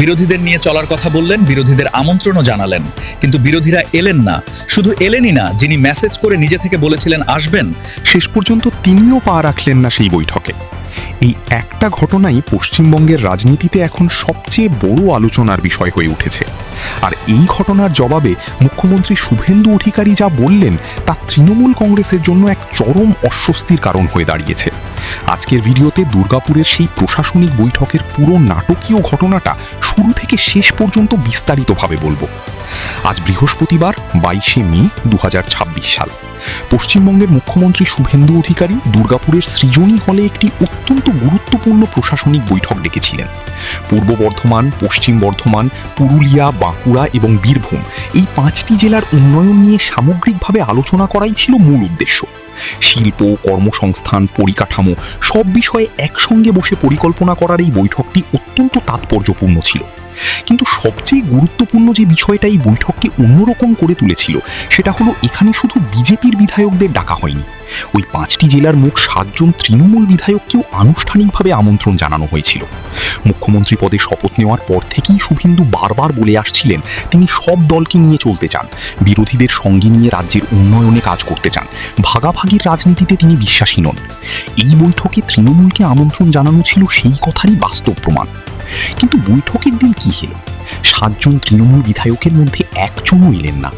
বিরোধীদের নিয়ে চলার কথা বললেন, বিরোধীদের আমন্ত্রণও জানালেন, কিন্তু বিরোধীরা এলেন না। শুধু এলেনই না, যিনি মেসেজ করে নিজে থেকে বলেছিলেন আসবেন, শেষ পর্যন্ত তিনিও পা রাখলেন না সেই বৈঠকে। এই একটা ঘটনাই পশ্চিমবঙ্গের রাজনীতিতে এখন সবচেয়ে বড় আলোচনার বিষয় হয়ে উঠেছে। আর এই ঘটনার জবাবে মুখ্যমন্ত্রী শুভেন্দু অধিকারী যা বললেন তা তৃণমূল কংগ্রেসের জন্য এক চরম অস্বস্তির কারণ হয়ে দাঁড়িয়েছে। আজকের ভিডিওতে দুর্গাপুরের সেই প্রশাসনিক বৈঠকের পুরো নাটকীয় ঘটনাটা শুরু থেকে শেষ পর্যন্ত বিস্তারিতভাবে বলবো। আজ বৃহস্পতিবার 22শে মে 2026 সাল। পশ্চিমবঙ্গের মুখ্যমন্ত্রী শুভেন্দু অধিকারী দুর্গাপুরের সৃজনী হলে একটি অত্যন্ত গুরুত্বপূর্ণ প্রশাসনিক বৈঠক ডেকেছিলেন। পূর্ব বর্ধমান, পশ্চিম বর্ধমান, পুরুলিয়া, বাঁকুড়া এবং বীরভূম এই 5টি জেলার উন্নয়ন নিয়ে সামগ্রিকভাবে আলোচনা করাই ছিল মূল উদ্দেশ্য। শিল্প, কর্মসংস্থান, পরিকাঠামো সব বিষয়ে একসঙ্গে বসে পরিকল্পনা করার এই বৈঠকটি অত্যন্ত তাৎপর্যপূর্ণ ছিল। কিন্তু সবচেয়ে গুরুত্বপূর্ণ যে বিষয়টা এই বৈঠককে অন্যরকম করে তুলেছিল সেটা হলো এখানে শুধু বিজেপির বিধায়কদের ডাকা হয়নি। ওই 5টি জেলার মোট 7 জন তৃণমূল বিধায়ককেও আনুষ্ঠানিকভাবে আমন্ত্রণ জানানো হয়েছিল। মুখ্যমন্ত্রী পদে শপথ নেওয়ার পর থেকেই শুভেন্দু বারবার বলে আসছিলেন তিনি সব দলকে নিয়ে চলতে চান, বিরোধীদের সঙ্গে নিয়ে রাজ্যের উন্নয়নে কাজ করতে চান, ভাগাভাগির রাজনীতিতে তিনি বিশ্বাসী নন। এই বৈঠকে তৃণমূলকে আমন্ত্রণ জানানো ছিল সেই কথারই বাস্তব প্রমাণ। কিন্তু বৈঠকের দিন কি হলো? 7 জন তৃণমূল বিধায়কের মধ্যে একজনও এলেন না,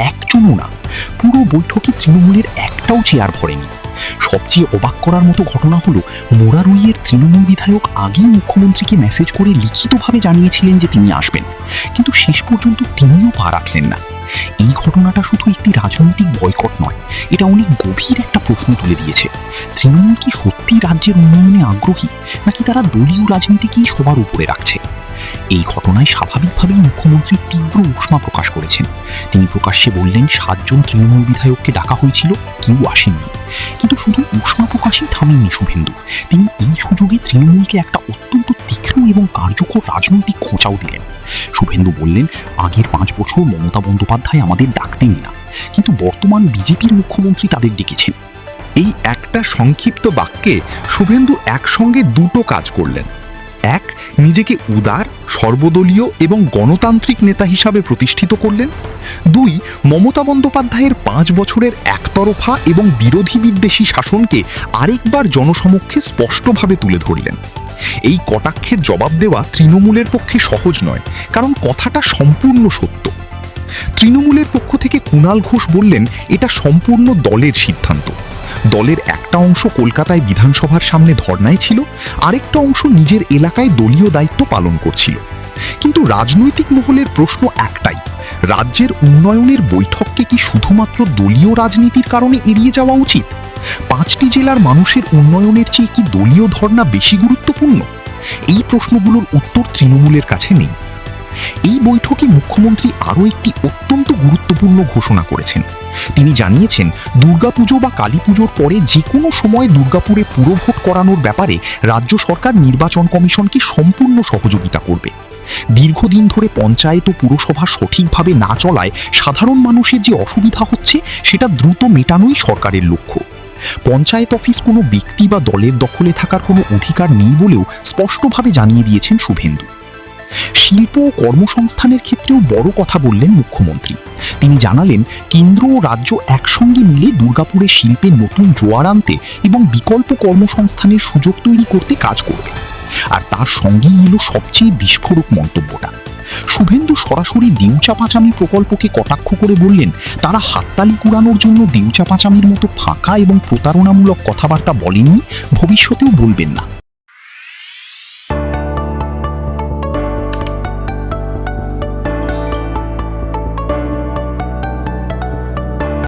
একজনও না। পুরো বৈঠকে তৃণমূলের একটাও চেয়ার ভরেনি। সবচেয়ে অবাক করার মতো ঘটনা হলো মোরারুইয়ের তৃণমূল বিধায়ক আগেই মুখ্যমন্ত্রীকে মেসেজ করে লিখিতভাবে জানিয়েছিলেন যে তিনি আসবেন, কিন্তু শেষ পর্যন্ত তিনিও পা রাখলেন না। এই ঘটনাটা শুধু একটি রাজনৈতিক বয়কট নয়, এটা অনেক গভীর একটা প্রশ্ন তুলে দিয়েছে। তৃণমূল কি সত্যি রাজ্যের উন্নয়নে আগ্রহী, নাকি তারা দলীয় রাজনীতিকেই সবার উপরে রাখছে? এই ঘটনায় স্বাভাবিকভাবেই মুখ্যমন্ত্রী তীব্র উষ্মা প্রকাশ করেছেন। তিনি প্রকাশ্যে বললেন 7 জন তৃণমূল বিধায়ককে ডাকা হয়েছিল, কেউ আসেননি। কিন্তু শুধু উষ্মা প্রকাশই থামেননি শুভেন্দু। তিনি এই সুযোগে তৃণমূলকে একটা অত্যন্ত তীক্ষ্ণ এবং কার্যকর রাজনৈতিক খোঁচাও দিলেন। শুভেন্দু বললেন, আগের 5 বছর মমতা বন্দ্যোপাধ্যায় আমাদের ডাকতেনই না, কিন্তু বর্তমান বিজেপির মুখ্যমন্ত্রী তাদের ডেকেছেন। এই একটা সংক্ষিপ্ত বাক্যে শুভেন্দু একসঙ্গে দুটো কাজ করলেন। এক, নিজেকে উদার, সর্বদলীয় এবং গণতান্ত্রিক নেতা হিসাবে প্রতিষ্ঠিত করলেন। 2, মমতা বন্দ্যোপাধ্যায়ের 5 বছরের একতরফা এবং বিরোধী বিদ্বেষী শাসনকে আরেকবার জনসমক্ষে স্পষ্টভাবে তুলে ধরলেন। এই কটাক্ষের জবাব দেওয়া তৃণমূলের পক্ষে সহজ নয়, কারণ কথাটা সম্পূর্ণ সত্য। তৃণমূলের পক্ষ থেকে কুণাল ঘোষ বললেন এটা সম্পূর্ণ দলের সিদ্ধান্ত। দলের একটা অংশ কলকাতায় বিধানসভার সামনে ধর্নায় ছিল, আরেকটা অংশ নিজের এলাকায় দলীয় দায়িত্ব পালন করছিল। কিন্তু রাজনৈতিক মহলের প্রশ্ন একটাই, রাজ্যের উন্নয়নের বৈঠককে কি শুধুমাত্র দলীয় রাজনীতির কারণে এড়িয়ে যাওয়া উচিত? 5টি জেলার মানুষের উন্নয়নের চেয়ে কি দলীয় ধর্না বেশি গুরুত্বপূর্ণ? এই প্রশ্নগুলোর উত্তর তৃণমূলের কাছে নেই। এই বৈঠকে মুখ্যমন্ত্রী আরও একটি অত্যন্ত গুরুত্বপূর্ণ ঘোষণা করেছেন। তিনি জানিয়েছেন দুর্গাপুজো বা কালী পুজোর পরে যে কোনো সময় দুর্গাপুরে পুরভোট করানোর ব্যাপারে রাজ্য সরকার নির্বাচন কমিশনকে সম্পূর্ণ সহযোগিতা করবে। দীর্ঘদিন ধরে পঞ্চায়েত ও পুরসভা সঠিকভাবে না চলায় সাধারণ মানুষের যে অসুবিধা হচ্ছে সেটা দ্রুত মেটানোই সরকারের লক্ষ্য। পঞ্চায়েত অফিস কোনো ব্যক্তি বা দলের দখলে থাকার কোনো অধিকার নেই বলেও স্পষ্টভাবে জানিয়ে দিয়েছেন শুভেন্দু। শিল্প ও কর্মসংস্থানের ক্ষেত্রেও বড় কথা বললেন মুখ্যমন্ত্রী। তিনি জানালেন কেন্দ্র ও রাজ্য একসঙ্গে মিলে দুর্গাপুরে শিল্পের নতুন জোয়ার আনতে এবং বিকল্প কর্মসংস্থানের সুযোগ তৈরি করতে কাজ করবে। আর তার সঙ্গেই এলো সবচেয়ে বিস্ফোরক মন্তব্যটা। শুভেন্দু সরাসরি দেউচা-পাঁচামি প্রকল্পকে কটাক্ষ করে বললেন তারা হাততালি কুড়ানোর জন্য দেউচা-পাঁচামির মতো ফাঁকা এবং প্রতারণামূলক কথাবার্তা বলেননি, ভবিষ্যতেও বলবেন না।